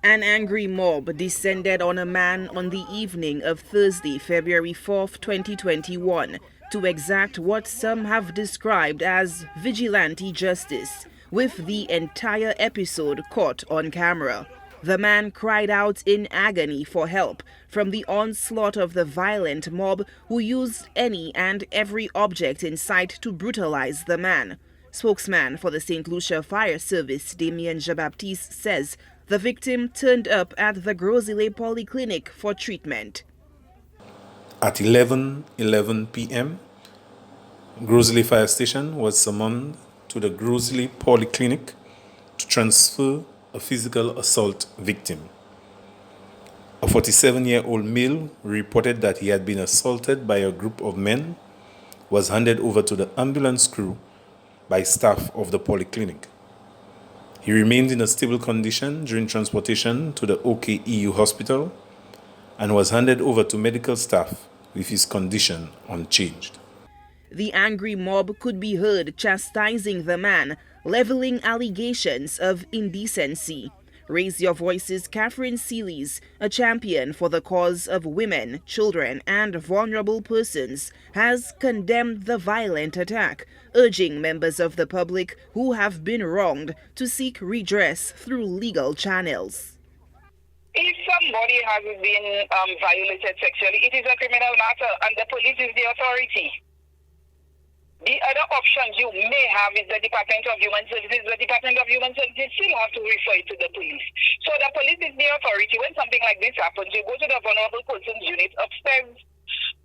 An angry mob descended on a man on the evening of Thursday, February 4th, 2021, to exact what some have described as vigilante justice, with the entire episode caught on camera. The man cried out in agony for help from the onslaught of the violent mob who used any and every object in sight to brutalize the man. Spokesman for the Saint Lucia Fire Service, Damien Jean-Baptiste, says the victim turned up at the Grosile Polyclinic for treatment. At 11:11 p.m., Grosile Fire Station was summoned to the Grosile Polyclinic to transfer a physical assault victim. A 47-year-old male who reported that he had been assaulted by a group of men was handed over to the ambulance crew by staff of the polyclinic. He remained in a stable condition during transportation to the OKEU hospital and was handed over to medical staff with his condition unchanged. The angry mob could be heard chastising the man, leveling allegations of indecency. Raise Your Voice's Catherine Sealys, a champion for the cause of women, children, and vulnerable persons, has condemned the violent attack, urging members of the public who have been wronged to seek redress through legal channels. If somebody has been violated sexually, it is a criminal matter and the police is the authority. The other options you may have is the Department of Human Services. The Department of Human Services still have to refer it to the police. So the police is the authority. When something like this happens, you go to the vulnerable persons unit upstairs,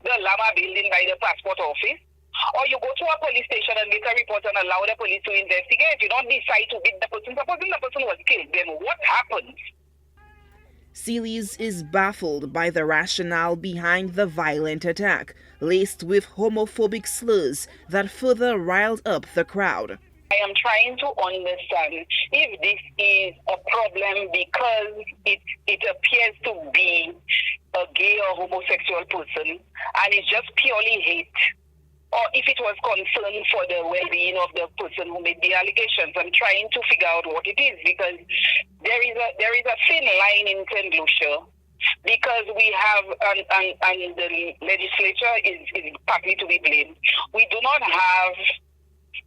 the Lama building by the passport office, or you go to a police station and make a report and allow the police to investigate. You don't decide to beat the person. Supposing the person was killed, then what happens? Sealys is baffled by the rationale behind the violent attack, laced with homophobic slurs that further riled up the crowd. I am trying to understand if this is a problem because it appears to be a gay or homosexual person and it's just purely hate, or if it was concern for the well-being of the person who made the allegations. I'm trying to figure out what it is, because there is a thin line in Saint Lucia, because we have, and the legislature is partly to be blamed, we do not have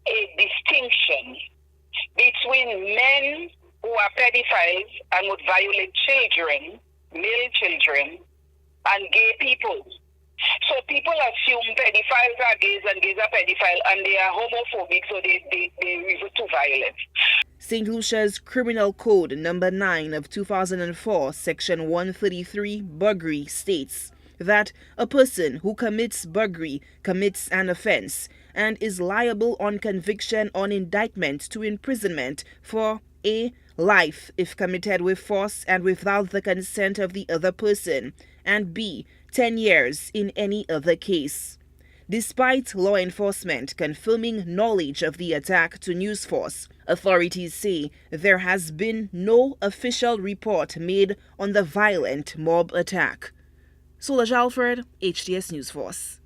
a distinction between men who are pedophiles and would violate children, male children, and gay people. So people assume pedophiles are gays and gays are pedophile and they are homophobic, so they resort to violence. St. Lucia's Criminal Code number 9 of 2004, section 133, buggery, states that a person who commits buggery commits an offense and is liable on conviction on indictment to imprisonment for a. life if committed with force and without the consent of the other person, and b. 10 years in any other case. Despite law enforcement confirming knowledge of the attack to News Force, authorities say there has been no official report made on the violent mob attack. Solange Alfred, HTS News Force.